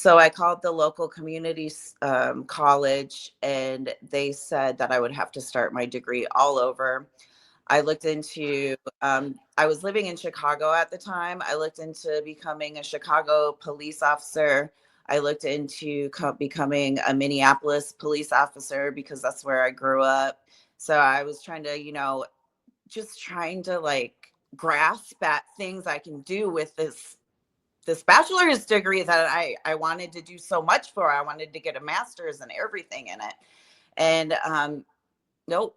So I called the local community college, and they said that I would have to start my degree all over. I looked into, I was living in Chicago at the time. I looked into becoming a Chicago police officer. I looked into becoming a Minneapolis police officer because that's where I grew up. So I was trying to, just trying to like grasp at things I can do with this bachelor's degree that I wanted to do so much for. I wanted to get a master's and everything in it. And nope,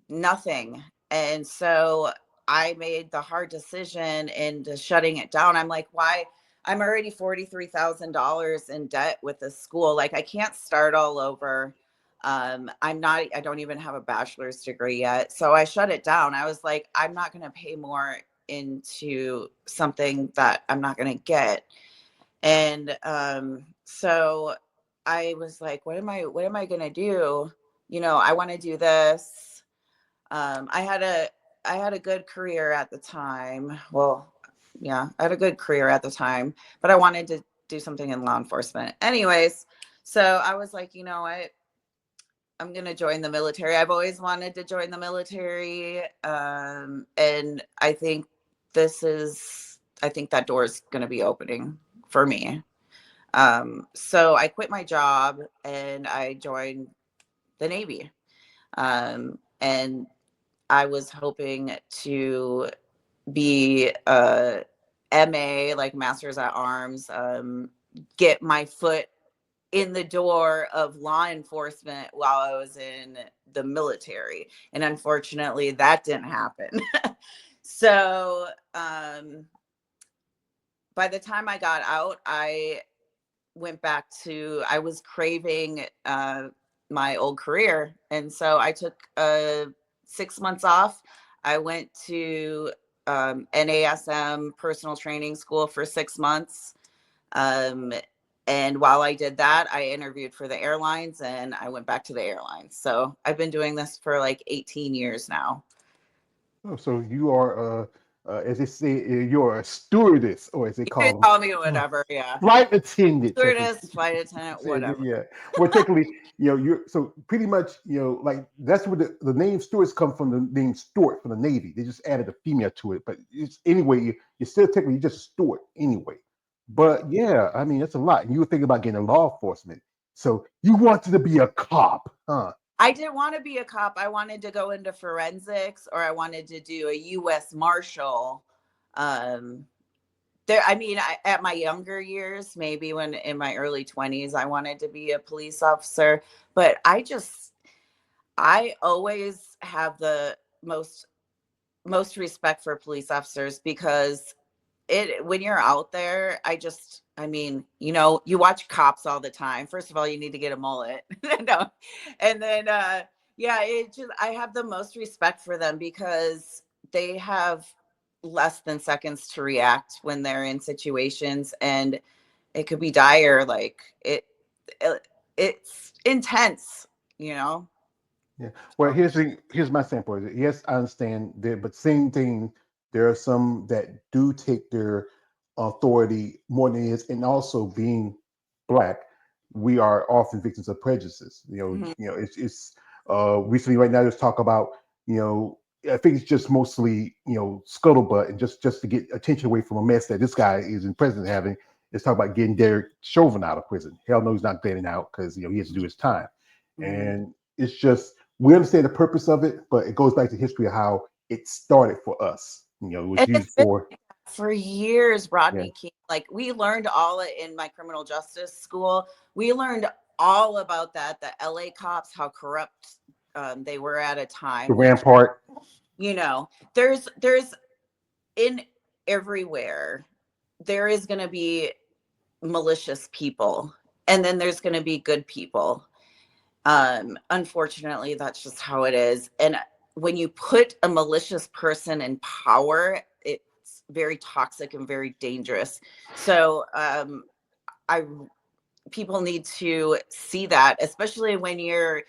nothing. And so I made the hard decision into shutting it down. I'm like, why? I'm already $43,000 in debt with this school. Like, I can't start all over. I don't even have a bachelor's degree yet. So I shut it down. I was like, I'm not going to pay more into something that I'm not going to get. And so I was like, what am I going to do? I want to do this. I had a good career at the time. Well, yeah, I had a good career at the time, but I wanted to do something in law enforcement. Anyways, so I was like, you know what? I'm going to join the military. I've always wanted to join the military. And I think that door is going to be opening for me. So I quit my job and I joined the Navy. And I was hoping to be a MA, like Masters at Arms, get my foot in the door of law enforcement while I was in the military. And unfortunately, that didn't happen. So by the time I got out, I was craving my old career. And so I took 6 months off. I went to NASM personal training school for 6 months. And while I did that, I interviewed for the airlines and I went back to the airlines. So I've been doing this for like 18 years now. Oh, so you are, as they say, you're a stewardess, or as they You can call call me them, whatever. Yeah. flight attendant. As they Stewardess, flight attendant, say, whatever. yeah. Well, technically, you're so pretty much, like that's where the name Stewards come from. The name Stewart from the Navy. They just added a female to it, but it's anyway. You're still technically just a steward anyway. But yeah, I mean that's a lot. And you were thinking about getting law enforcement, so you wanted to be a cop, huh? I didn't want to be a cop. I wanted to go into forensics or I wanted to do a U.S. Marshal. Um, at my younger years, maybe when in my early 20s, I wanted to be a police officer. But I always have the most respect for police officers because when you're out there, you watch cops all the time. First of all, you need to get a mullet. No. And then I have the most respect for them because they have less than seconds to react when they're in situations, and it could be dire. Like it's intense, you know. Yeah. Well, here's my standpoint. Yes, I understand that, but same thing. There are some that do take their authority more than it is, and also being black, we are often victims of prejudices. Mhm. It's recently right now there's talk about I think it's just mostly scuttlebutt and just to get attention away from a mess that this guy is in prison having. It's talk about getting Derek Chauvin out of prison. Hell no, he's not getting out because he has to do his time, Mhm. and it's just we understand the purpose of it, but it goes back to history of how it started for us. It was And used it's been for for years, yeah, Rodney King. Like we learned all in my criminal justice school. We learned all about that. The LA cops, how corrupt they were at a the time, which Rampart. there's in everywhere. There is going to be malicious people, and then there's going to be good people. Unfortunately, that's just how it is. And when you put a malicious person in power, it's very toxic and very dangerous. So I people need to see that, especially when you're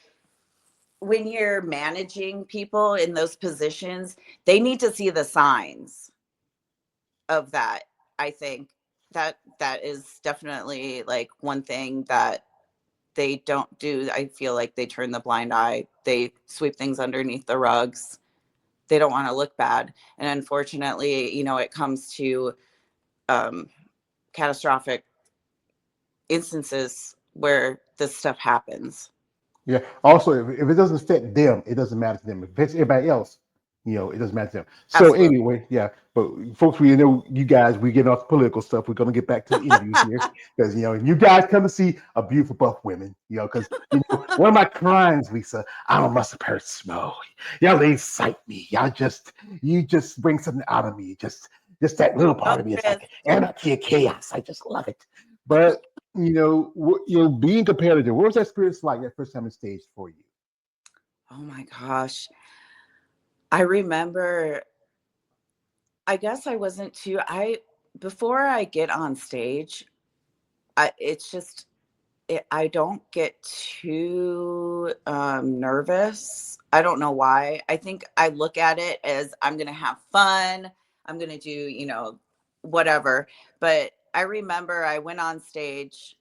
managing people in those positions. They need to see the signs of that, I think. that is definitely like one thing that they don't do. I feel like they turn the blind eye. They sweep things underneath the rugs. They don't want to look bad. And unfortunately, it comes to um, catastrophic instances where this stuff happens. Yeah. Also, if it doesn't fit them, it doesn't matter to them. If it fits everybody else, it doesn't matter to them. So Absolutely. anyway, yeah. But folks, we know you guys. We get off political stuff. We're gonna get back to the interview here because you guys come to see a beautiful buff women. Because one of my crimes, Lisa, I'm a muscle person. Oh, y'all excite me. You just bring something out of me. Just that little Oh, part of me. It's Chris. like anarchy and chaos. I just love it. But being competitive. What was that experience like that first time on stage for you? Oh my gosh. I remember, I guess I wasn't too, before I get on stage, it's just, I don't get too nervous. I don't know why. I think I look at it as I'm going to have fun. I'm going to do, whatever. But I remember I went on stage.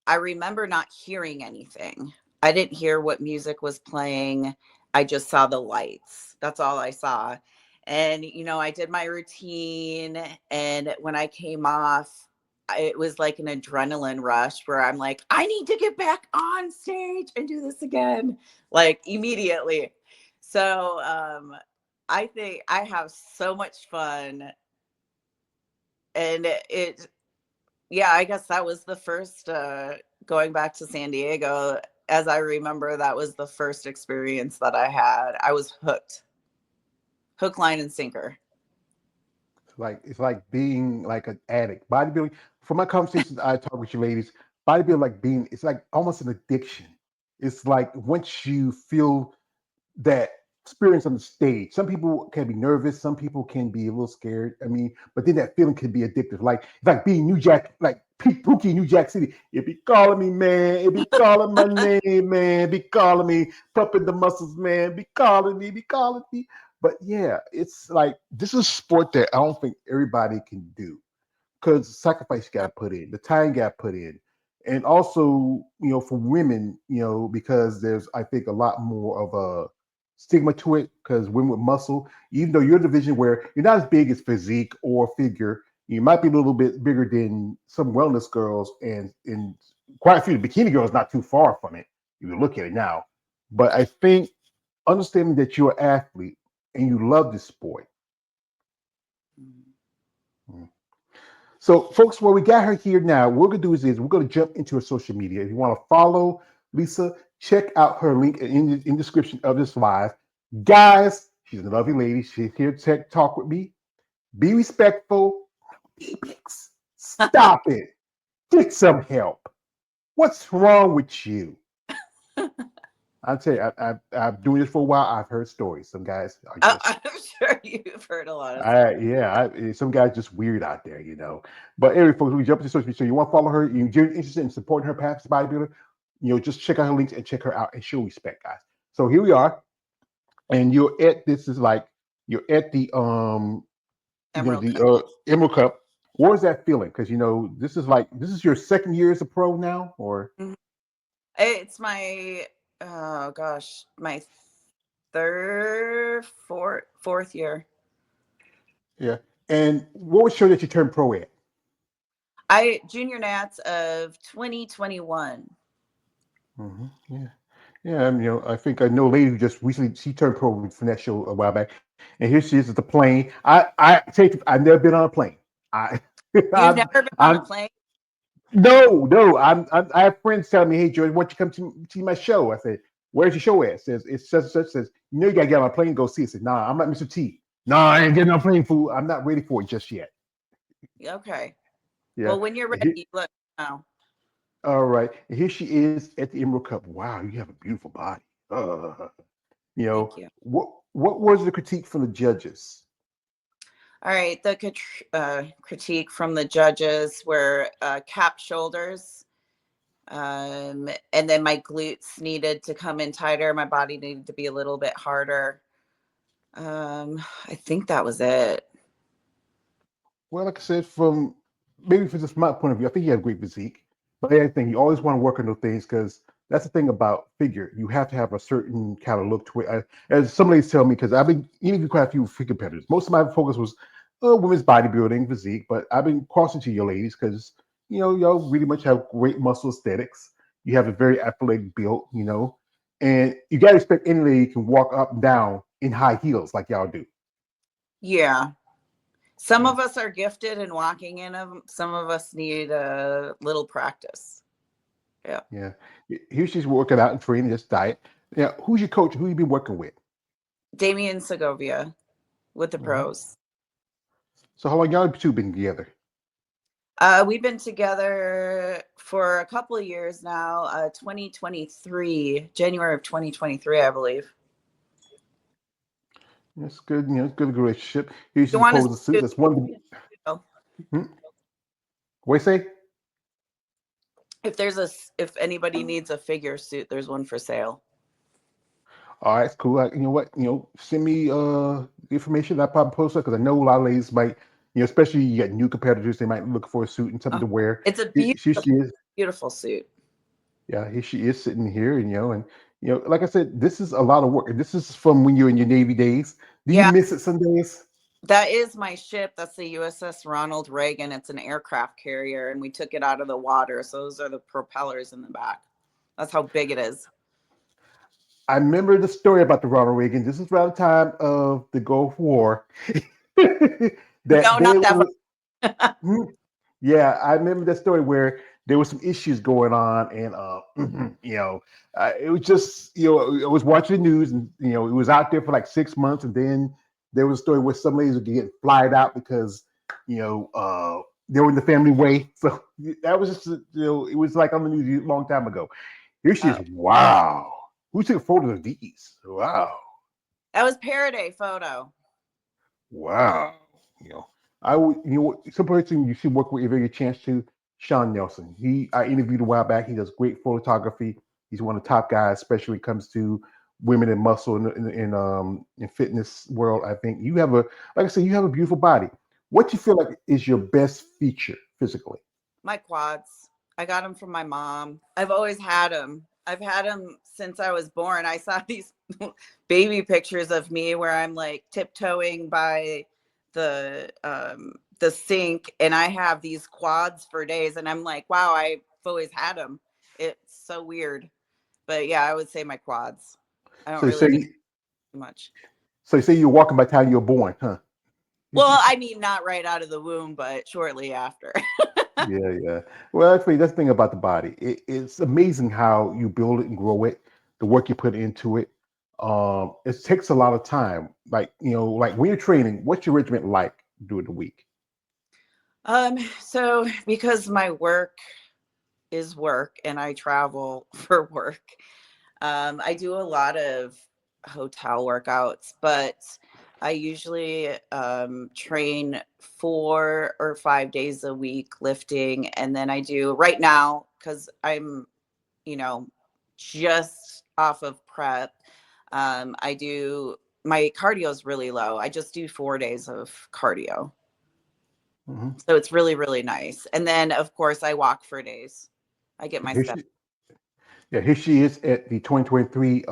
I remember not hearing anything. I didn't hear what music was playing. I just saw the lights. That's all I saw. And, I did my routine. And when I came off, it was like an adrenaline rush where I'm like, I need to get back on stage and do this again, like immediately. So I think I have so much fun. And yeah, I guess that was the first, going back to San Diego, as I remember, that was the first experience that I had. I was hooked, hook, line, and sinker. It's like being like an addict. Bodybuilding. From my conversations I talk with you ladies, bodybuilding it's like almost an addiction. It's like once you feel that experience on the stage. Some people can be nervous. Some people can be a little scared. I mean, but then that feeling can be addictive. Like it's like being New Jack, like Pookie, New Jack City. It be calling me, man. It be calling my name, man. Be calling me, pumping the muscles, man. Be calling me, be calling me. But yeah, it's like this is a sport that I don't think everybody can do because sacrifice you got to put in, the time got put in, and also for women, because there's I think a lot more of a stigma to it because women with muscle, even though you're a division where you're not as big as physique or figure, you might be a little bit bigger than some wellness girls, and quite a few bikini girls not too far from it. You can look at it now, but I think understanding that you're an athlete and you love this sport. Mm. So, folks, what we got her here now, what we're gonna do is we're gonna jump into her social media. If you want to follow Lisa, check out her link in the description of this live. Guys, she's a lovely lady. She's here to talk with me. Be respectful. Stop it. Get some help. What's wrong with you? I'll tell you, I'm doing this for a while. I've heard stories. Some guys are just I'm sure you've heard a lot of stuff. some guys just weird out there. But anyway, folks, we jump into social media. So you want to follow her, you're interested in supporting her path as a bodybuilder, just check out her links and check her out and show respect, guys. So here we are, and you're at Emerald Cup. the Emerald Cup. What is that feeling? Because this is your second year as a pro now, or Mhm. It's my, oh gosh, my fourth year. yeah. And what was show that you turned pro at? I junior Nats of 2021. Yeah. Yeah, I think I know a lady who just recently she turned pro from that show a while back, and here she is at the plane. I've never been on a plane. I, You've I'm, never been on a I'm plane? no. I have friends telling me, "Hey, George, why don't you come to see my show?" I said, "Where's your show at?" Says it's such and such. Says you gotta get on a plane and go see it. I said, "Nah, I'm not Mr. T. Nah, I ain't getting on a plane, fool. I'm not ready for it just yet." Okay. Yeah. Well, when you're ready, look now. All right. And here she is at the Emerald Cup. Wow, you have a beautiful body. Thank you. What was the critique from the judges? All right. The critique from the judges were cap shoulders. And then my glutes needed to come in tighter. My body needed to be a little bit harder. I think that was it. Well, like I said, from maybe from just my point of view, I think he has great physique. But the other thing, you always want to work on those things because that's the thing about figure. You have to have a certain kind of look to it. As some ladies tell me, because I've been interviewing quite a few figure competitors. Most of my focus was women's bodybuilding, physique, but I've been crossing to your ladies because y'all really much have great muscle aesthetics. You have a very athletic build, and you got to expect any lady can walk up and down in high heels like y'all do. Yeah. Some Yeah. of us are gifted in walking in them. Some of us need a little practice. Yeah. Yeah. Here she's working out and training, just diet. Yeah. Who's your coach? Who you been working with? Damian Segovia with the Uh-huh. pros. So how long y'all two been together? We've been together for a couple of years now. 2023, January of 2023, I believe. That's good. It's good relationship. Here You she's want posing the suit. to That's one. know Hmm? What do you say? if anybody needs a figure suit, there's one for sale. All right, it's cool. You know what? Send me information. I probably post it because I know a lot of ladies might, especially you get new competitors, they might look for a suit and something to wear. It's a Here she is. beautiful suit. Yeah, here she is sitting here, like I said, this is a lot of work. And this is from when you're in your Navy days. Do you Yeah, miss it some days? that is my ship. That's the USS Ronald Reagan. It's an aircraft carrier, and we took it out of the water. So those are the propellers in the back. That's how big it is. I remember the story about the Ronald Reagan. This is around the time of the Gulf War. that No, they not that were, far. yeah, I remember that story where there was some issues going on, and it was just I was watching the news, and it was out there for like 6 months, and then there was a story where some ladies were getting flied out because they were in the family way. So that was just it was like on the news a long time ago. Here she is. Oh, Wow. Who took photos of these? Wow. that was Paraday photo. Wow. You know, I would, some person you should work with if you get a chance to, Sean Nelson. I interviewed a while back. He does great photography. He's one of the top guys, especially when it comes to women and muscle in fitness world. I think you have like I said, you have a beautiful body. What you feel like is your best feature physically? My quads. I got them from my mom. I've always had them. I've had them since I was born. I saw these baby pictures of me where I'm like tiptoeing by the sink, and I have these quads for days, and I'm like, wow, I've always had them. It's so weird, but yeah, I would say my quads. I don't So you really need say, too much. so you say you're walking by the time you're born, huh? Well, I mean, not right out of the womb, but shortly after. Yeah, yeah. Well, actually, that's the thing about the body. It's amazing how you build it and grow it, the work you put into it. It takes a lot of time. Like when you're training, what's your regiment like during the week? So because my work is work and I travel for work, I do a lot of hotel workouts, but I usually train 4 or 5 days a week lifting. And then I do right now, because I'm, you know, just off of prep. I do my cardio is really low. I just do 4 days of cardio. Hmm. So it's really, really nice. And then, of course, I walk for days. I get my Here step. she, yeah, here she is at the 2023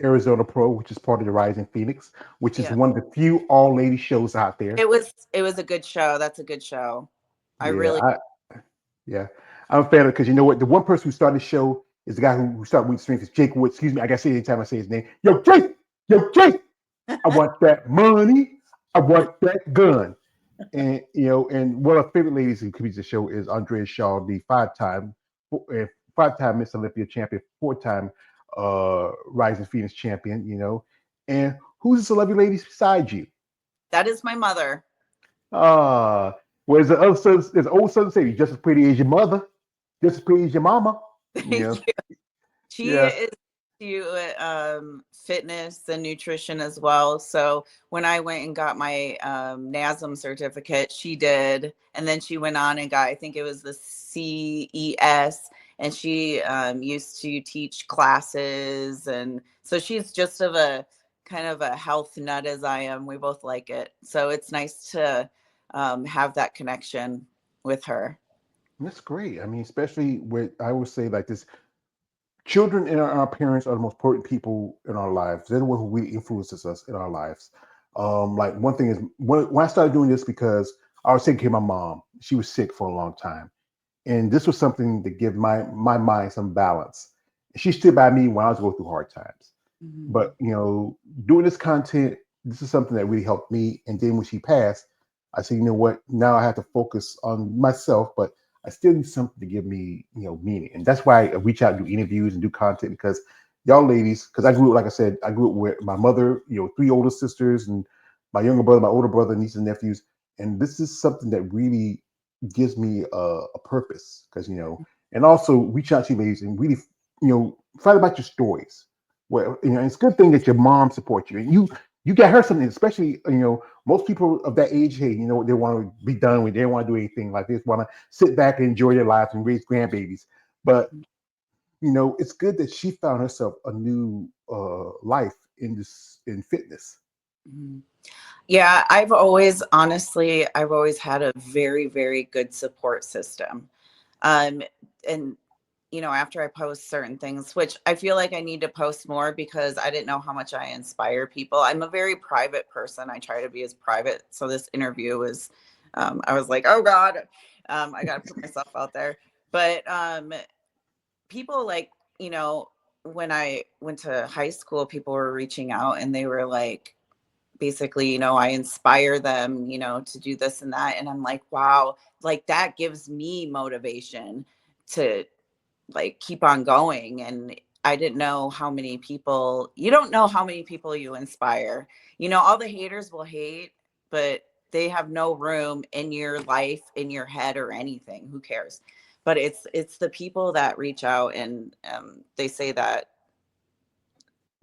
Arizona Pro, which is part of the Rising Phoenix, which is Yeah. one of the few all lady shows out there. It was a good show. That's a good show. I Yeah, really yeah, I'm a fan of it because you know what? The one person who started the show is the guy who started with strength is Jake Wood. Excuse me, I gotta say it anytime I say his name. Yo, Jake, I want that money. I want that gun. And one of my favorite ladies who competes the show is Andrea Shaw, the five-time Miss Olympia champion, four-time Rising Phoenix champion. And who's the celebrity ladies beside you? that is my mother. Uh, whereas the other sons, there's old sons say, you're just as pretty as your mother, just as pretty as your mama. Thank Yeah, you. She yeah. is to fitness and nutrition as well. So when I went and got my NASM certificate, she did, and then she went on and got, I think it was the CES, and she used to teach classes, and so she's just of a kind of a health nut as I am. We both like it, so it's nice to have that connection with her. That's great. I mean, especially with I would say like this, children and our parents are the most important people in our lives. They're the one who really influences us in our lives. Like one thing is when I started doing this because I was taking care of my mom. She was sick for a long time, and this was something to give my mind some balance. She stood by me when I was going through hard times. Mhm. But doing this content, this is something that really helped me. And then when she passed, I said, you know what? Now I have to focus on myself, but I still need something to give me, meaning. And that's why I reach out and do interviews and do content because y'all ladies, because I grew up, like I said, I grew up with my mother, three older sisters, and my younger brother, my older brother, nieces and nephews. And this is something that really gives me a purpose because, and also reach out to you ladies and really, find about your stories. Well, it's a good thing that your mom supports you, and you got her something. Especially, most people of that age, hey, they want to be done with. They don't want to do anything like this. Want to sit back and enjoy their lives and raise grandbabies. But it's good that she found herself a new life in fitness. Mhm. Yeah, I've always had a very, very good support system. Um, and after I post certain things, which I feel like I need to post more because I didn't know how much I inspire people. I'm a very private person. I try to be as private. So this interview was, I was like, oh God, I got to put myself out there. But people like, you know, when I went to high school, people were reaching out and they were like, basically, I inspire them, to do this and that. And I'm like, wow, like that gives me motivation to like keep on going. And I didn't know how many people, you don't know how many people you inspire. All the haters will hate, but they have no room in your life, in your head, or anything. Who cares? But it's the people that reach out and they say that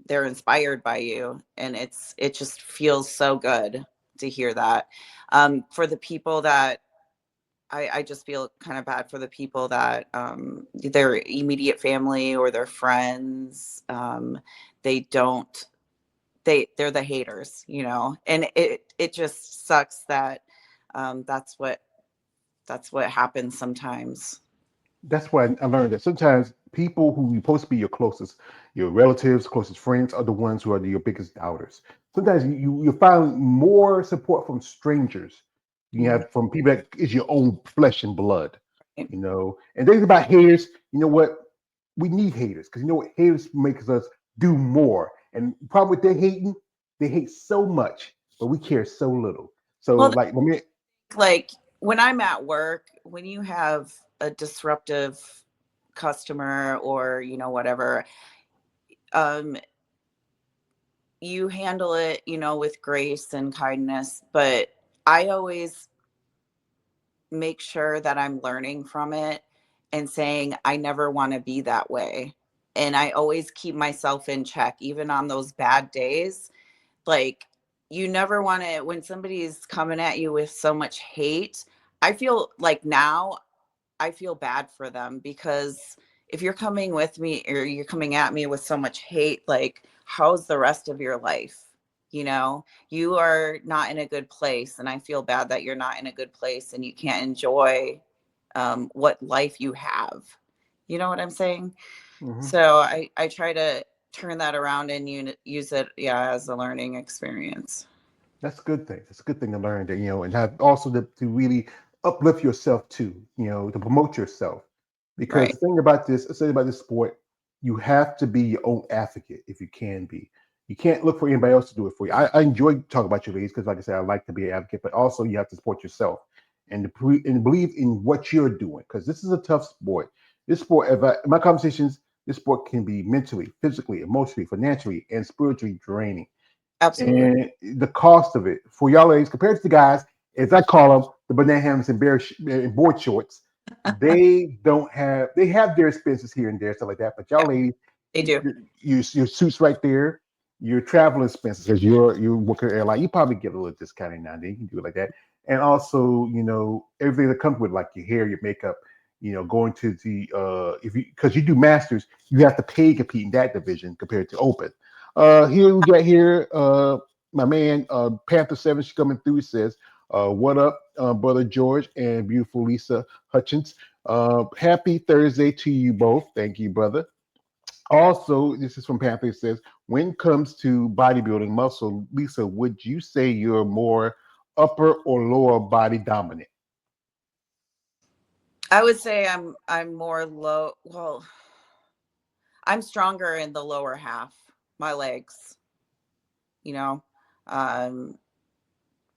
they're inspired by you, and it just feels so good to hear that. For the people that I just feel kind of bad for the people that their immediate family or their friends, they don't they're the haters, and it just sucks that that's what happens sometimes. That's why I learned that sometimes people who you're supposed to be your closest, your relatives, closest friends, are the ones who are your biggest doubters. Sometimes you find more support from strangers you Mhm. have from people that is your own flesh and blood, Right. And things about haters, you know what? We need haters because you know what? Haters makes us do more. And the problem with they hate so much, but we care so little. So Well, like when me, like when I'm at work, when you have a disruptive customer or whatever, um you handle it, with grace and kindness, but I always make sure that I'm learning from it and saying I never want to be that way. And I always keep myself in check even on those bad days. Like, you never want to, when somebody's coming at you with so much hate, I feel like now I feel bad for them because if you're coming with me or you're coming at me with so much hate, like, how's the rest of your life? You are not in a good place. And I feel bad that you're not in a good place and you can't enjoy what life you have. You know what I'm saying? Mhm. So I try to turn that around and use it, yeah, as a learning experience. That's a good thing. It's a good thing to learn that, and have also to really uplift yourself too, to promote yourself. Because Right. the thing about this, I say about this sport, you have to be your own advocate if you can be. You can't look for anybody else to do it for you. I enjoy talking about your ladies because, like I said, I like to be an advocate, but also you have to support yourself and believe in what you're doing because this is a tough sport. This sport, in my conversations, this sport can be mentally, physically, emotionally, financially, and spiritually draining, Absolutely. and the cost of it for y'all ladies compared to the guys, as I call them, the banana hammers and and board shorts, they have their expenses here and there, stuff like that. But y'all Yeah, ladies, they do. your suits right there, your travel expenses, because you work at an airline, you probably get a little discounting now and then. You can do it like that. And also, everything that comes with like your hair, your makeup, going to the if you because you do masters, you have to pay to compete in that division compared to open. Here we got here, my man Panther 7 coming through says, what up? Brother George and beautiful Lisa Hutchins. Happy Thursday to you both. Thank you, brother. Also, this is from Panther. It says, when it comes to bodybuilding muscle, Lisa, would you say you're more upper or lower body dominant? I would say I'm more low. Well, I'm stronger in the lower half, my legs, you know. Um,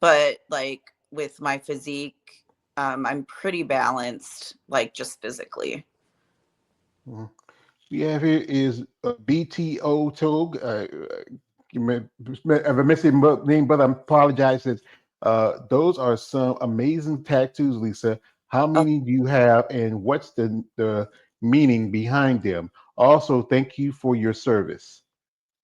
but like with my physique, I'm pretty balanced, like just physically. Mhm. We have here is BTO Tog. If I miss your name, but I apologize. Says, those are some amazing tattoos, Lisa. How Oh, many do you have, and what's the meaning behind them? Also, thank you for your service.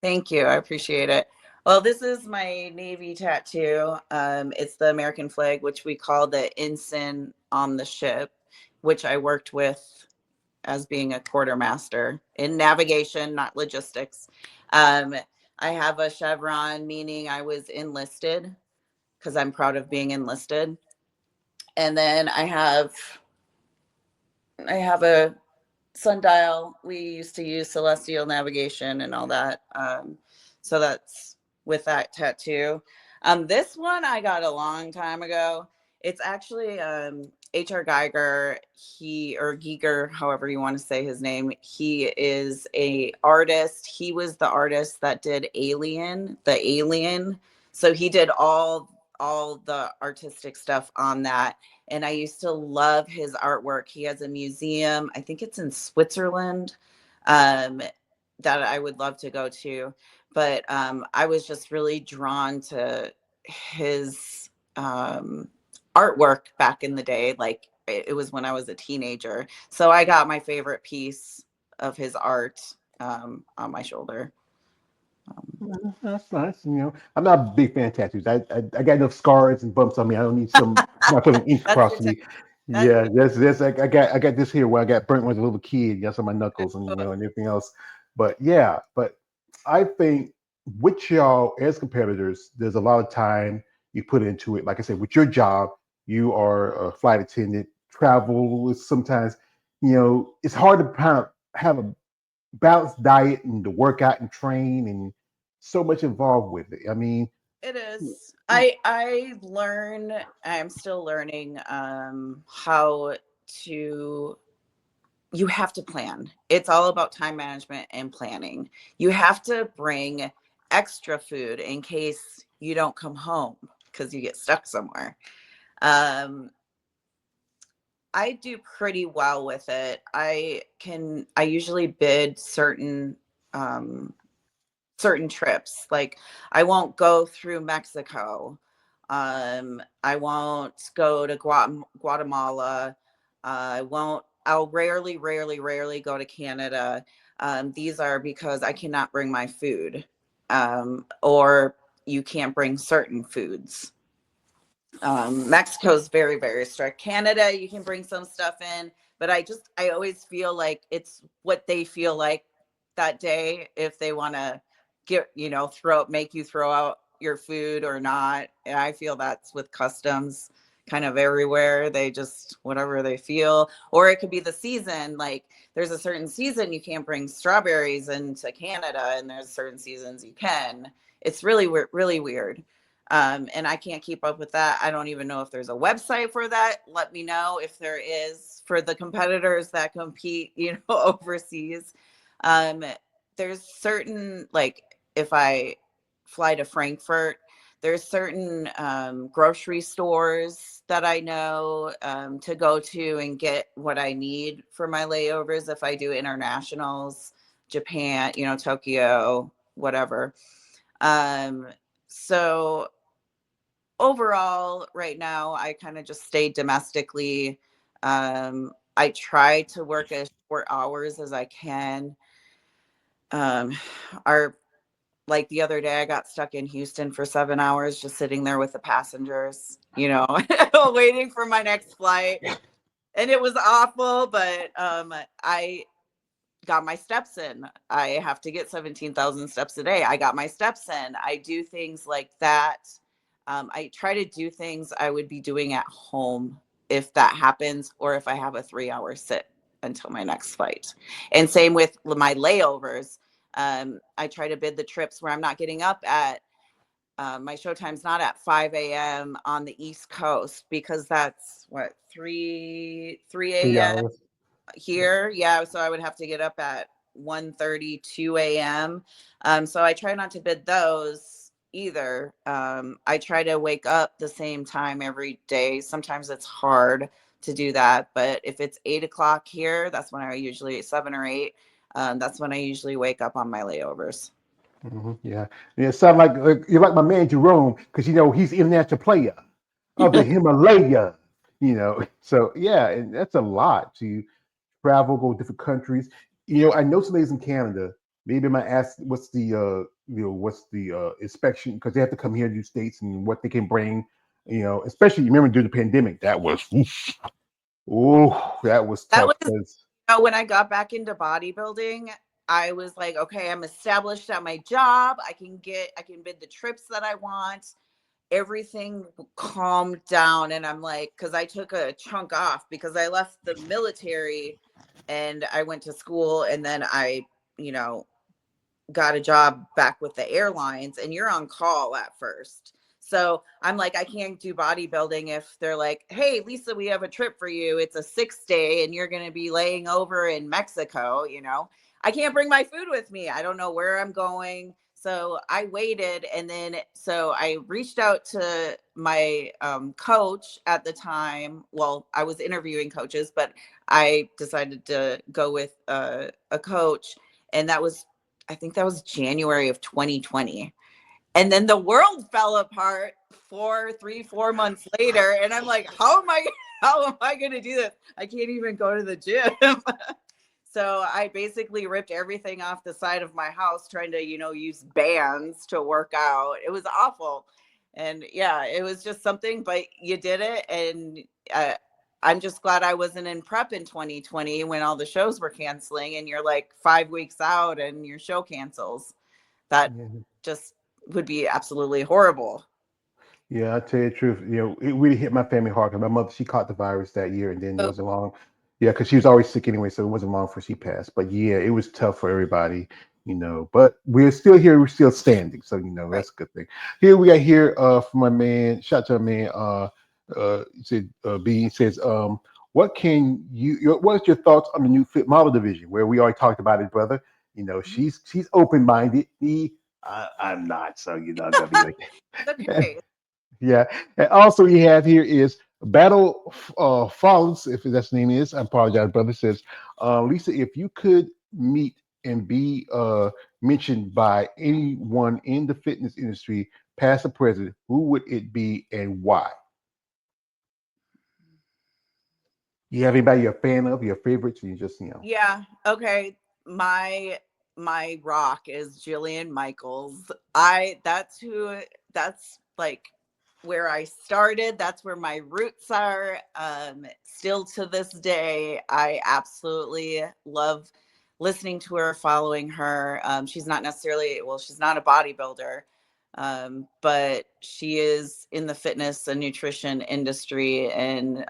thank you. I appreciate it. Well, this is my Navy tattoo. It's the American flag, which we call the ensign on the ship, which I worked with as being a quartermaster in navigation, not logistics. Um, I have a chevron, meaning I was enlisted because I'm proud of being enlisted. And then I have a sundial. We used to use celestial navigation and all that. So that's with that tattoo. This one I got a long time ago. It's actually H.R. Geiger. He or Giger, however you want to say his name. He is a artist. He was the artist that did Alien, the Alien. So he did all the artistic stuff on that, and I used to love his artwork. He has a museum, I think it's in Switzerland, um, that I would love to go to. But I was just really drawn to his artwork back in the day. Like it was when I was a teenager. So I got my favorite piece of his art on my shoulder. Um, That's nice. I'm not a big fan of tattoos. I got enough scars and bumps on me. I don't need some not putting ink that's across good. me. That's Yeah, good. that's I got this here where I got burnt when I was a little kid. Yes, on my knuckles and and everything else. But yeah, but I think with y'all as competitors, there's a lot of time you put into it. Like I said, with your job, you are a flight attendant. Travel is sometimes, it's hard to kind of have a balanced diet and to work out and train and so much involved with it. I mean, It is. I'm still learning how to you have to plan. It's all about time management and planning. You have to bring extra food in case you don't come home because you get stuck somewhere. Um I do pretty well with it. I usually bid um certain trips. Like I won't go through Mexico. I won't go to Guatemala. I won't. I'll rarely go to Canada. These are because I cannot bring my food, or you can't bring certain foods. Mexico's very strict. Canada, you can bring some stuff in, but I always feel like it's what they feel like that day. If they want to get, make you throw out your food or not. And I feel that's with customs kind of everywhere. They just, whatever they feel, or it could be the season. Like there's a certain season you can't bring strawberries into Canada, and there's certain seasons you can. It's really weird. And I can't keep up with that. I don't even know if there's a website for that. Let me know if there is for the competitors that compete, overseas. Um, there's certain, like, if I fly to Frankfurt, there's certain grocery stores that I know to go to and get what I need for my layovers if I do internationals, Japan, Tokyo, whatever. Um, so overall, right now, I kind of just stay domestically. I try to work as short hours as I can. Um, our like the other day, I got stuck in Houston for 7 hours, just sitting there with the passengers, waiting for my next flight, and it was awful. But I got my steps in. I have to get 17,000 steps a day. I got my steps in. I do things like that I try to do things I would be doing at home if that happens, or if I have a 3 hour sit until my next flight. And same with my layovers. I try to bid the trips where I'm not getting up at my showtime's not at 5 a.m. on the East Coast, because that's what, 3 3 a.m. hours. Yeah. here. Yeah, so I would have to get up at 1:30, 2 a.m. So I try not to bid those either. I try to wake up the same time every day. Sometimes it's hard to do that, but if it's 8 o'clock here, that's when I usually, 7 or 8. That's when I usually wake up on my layovers. Yeah. Yeah. It sound like you're like my man Jerome, because he's an international player of the Himalaya. So yeah, and that's a lot to travel, go to different countries. I know some ladies in Canada. Maybe I might ask what's the inspection, because they have to come here to the States, and what they can bring. Especially, you remember during the pandemic, that was that was That tough was, because when I got back into bodybuilding, I was like, okay, I'm established at my job. I can bid the trips that I want. Everything calmed down. And I'm like, because I took a chunk off because I left the military and I went to school, and then I, you know, got a job back with the airlines, and you're on call at first. So I'm like, I can't do bodybuilding if they're like, hey, Lisa, we have a trip for you. It's a 6 day and you're going to be laying over in Mexico. I can't bring my food with me. I don't know where I'm going. So I waited. And then, so I reached out to my coach at the time. Well, I was interviewing coaches, but I decided to go with a coach. And that was, I think that was January of 2020. And then the world fell apart 4 months later. And I'm like, how am I going to do this? I can't even go to the gym. So I basically ripped everything off the side of my house trying to, use bands to work out. It was awful. And yeah, it was just something, but you did it. And uh, I'm just glad I wasn't in prep in 2020 when all the shows were canceling and you're like 5 weeks out and your show cancels. That just would be absolutely horrible. Yeah, I tell you the truth. It really hit my family hard, because my mother, she caught the virus that year, and then it So, wasn't long. Yeah, because she was always sick anyway, so it wasn't long before she passed. But yeah, it was tough for everybody. But we're still here. We're still standing. So right. that's a good thing. Here we got here from my man. Shout out to my man. He said B says, what's your thoughts on the new fit model division, where we already talked about it, brother? She's open minded. I'm not, so I'm gonna be like. Okay. Yeah, and also we have here is Battle Falls, if that's the name is. I apologize, brother. Says Lisa, if you could meet and be mentioned by anyone in the fitness industry, past or present, who would it be and why? You have anybody you're a fan of, your favorites, or you just Yeah. Okay. My rock is Jillian Michaels. That's like where I started. That's where my roots are. Still to this day, I absolutely love listening to her, following her. She's not necessarily, well, she's not a bodybuilder, but she is in the fitness and nutrition industry, and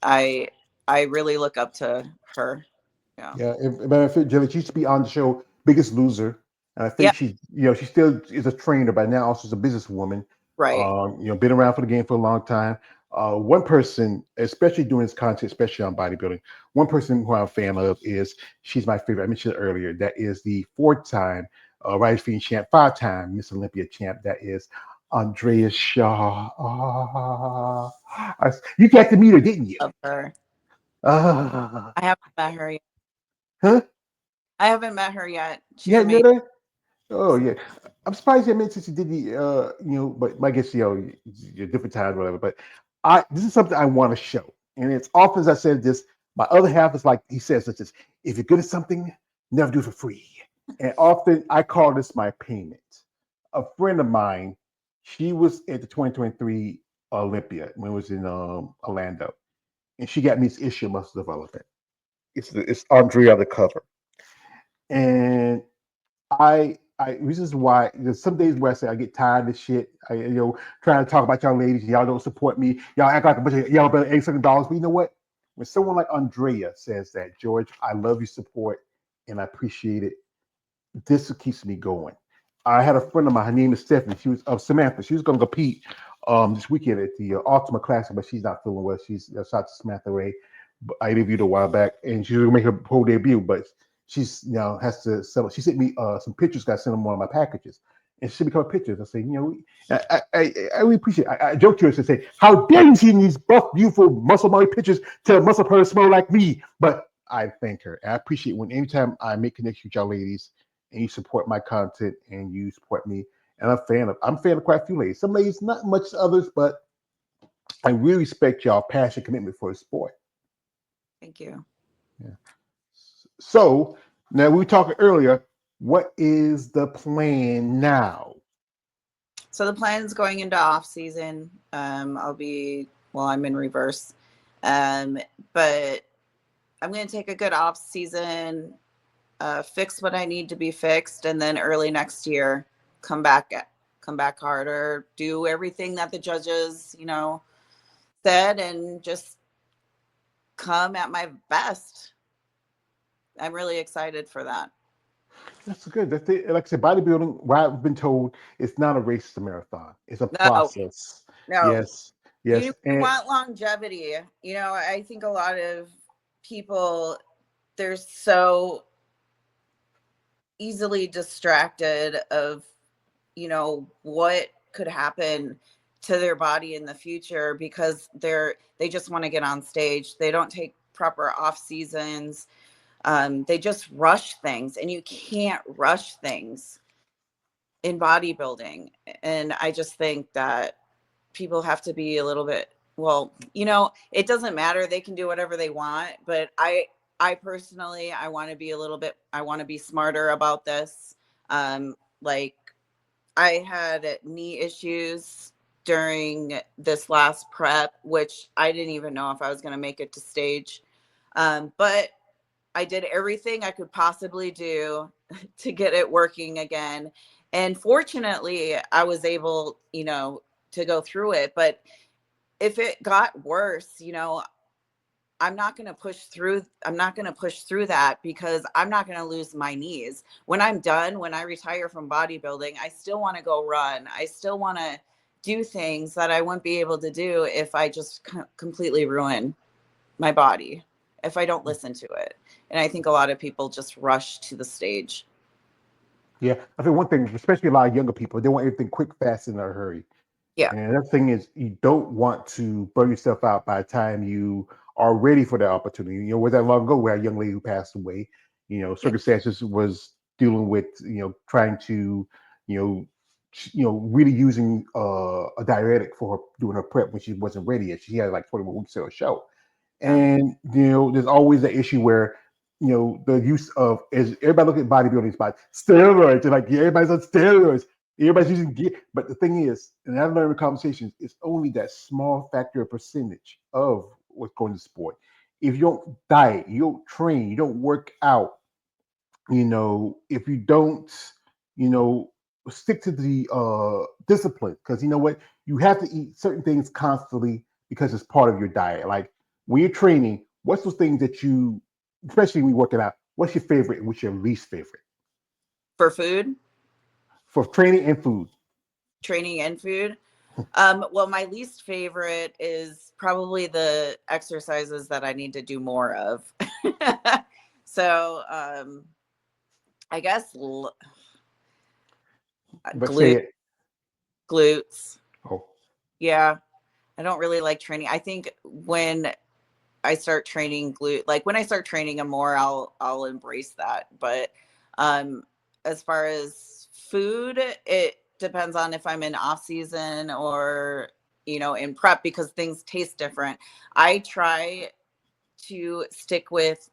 I really look up to her. Yeah. Yeah, matter of fact, Jelly, she used to be on the show Biggest Loser, and I think Yeah. she still is a trainer, but now also is a businesswoman. Right. Been around for the game for a long time. One person, especially doing this content, especially on bodybuilding, one person who I'm a fan of is, she's my favorite. I mentioned it earlier. That is the 4-time Rise Fiend champ, 5-time Miss Olympia champ. That is Andrea Shaw. You got to meet her, didn't you? Love her. Ah, I haven't met her yet. huh? I haven't met her yet. You She's hadn't amazing. met her? Oh yeah, I'm surprised you mentioned she did the but I guess your different times, whatever. But this is something I want to show, and it's often as I said this. My other half is like he says, such as, if you're good at something, never do it for free. And often I call this my payment. A friend of mine, she was at the 2023 Olympia when it was in Orlando, and she got me this issue of Muscle Development. It's Andrea on the cover, and I this is why there's some days where I say I get tired of this shit. Trying to talk about y'all ladies, y'all don't support me. Y'all act like a bunch of y'all better $800. But you know what? When someone like Andrea says that, George, I love your support and I appreciate it. This keeps me going. I had a friend of mine. Her name is Stephanie. She was Samantha. She was going to compete this weekend at the Ultimate Classic, but she's not feeling well. She's shot to Samantha Ray. I interviewed her a while back, and she's going to make her whole debut, but she's now has to settle. She sent me some pictures. Got sent them one of my packages, and she sent me a couple pictures. I say, I really appreciate it. I joked to her and say, "How dare you see these buff, beautiful, muscle mommy pictures? Tell muscle her smell like me." But I thank her. And I appreciate when anytime I make connections with y'all ladies and you support my content and you support me. And I'm a fan of quite a few ladies. Some ladies, not much others, but I really respect y'all passion, commitment for the sport. Thank you. Yeah. So now we were talking earlier. What is the plan now? So the plan's going into off season. I'm in reverse. Um, but I'm going to take a good off season, fix what I need to be fixed, and then early next year come back harder, do everything that the judges, said, and just come at my best. I'm really excited for that. That's good. That's it. Like I said, bodybuilding, what I've been told, it's not a race, it's a marathon. It's a No, process. no, Yes. Yes. you And want longevity. I think a lot of people, they're so easily distracted of what could happen to their body in the future because they just want to get on stage. They don't take proper off seasons. They just rush things, and you can't rush things in bodybuilding. And I just think that people have to be a little bit, it doesn't matter, they can do whatever they want, but I personally, I want to be smarter about this. Like, I had knee issues during this last prep, which I didn't even know if I was going to make it to stage. But I did everything I could possibly do to get it working again. And fortunately, I was able, to go through it. But if it got worse, I'm not going to push through that because I'm not going to lose my knees. When I'm done, when I retire from bodybuilding, I still want to go run. I still want to do things that I wouldn't be able to do if I just completely ruin my body, if I don't listen to it. And I think a lot of people just rush to the stage. yeah, I think one thing, especially a lot of younger people, they want everything quick, fast, in a hurry. Yeah. And the thing is, you don't want to burn yourself out by the time you are ready for that opportunity. Was that long ago we had a young lady who passed away. Yeah. Circumstances was dealing with, trying to, you know, really using a diuretic for her doing her prep when she wasn't ready yet. She had like 21 weeks to her show. Yeah. And there's always the issue where the use of is everybody look at bodybuilding by steroids and like everybody's on steroids. Everybody's using gear, but the thing is, and I've learned in conversations, it's only that small factor of percentage of what's going to sport. If you don't diet, you don't train, you don't work out, if you don't, you know, stick to the discipline, because you know what, you have to eat certain things constantly because it's part of your diet. Like when you're training, what's those things that you, especially when you're working out, what's your favorite and what's your least favorite For food, for training and food? training and food. Well, my least favorite is probably the exercises that I need to do more of. So, I guess But say glute, it. glutes. Oh, Yeah, I don't really like training. I think when I start training like when I start training them more, I'll embrace that. But um, as far as food, it depends on if I'm in off season or in prep because things taste different. I try to stick with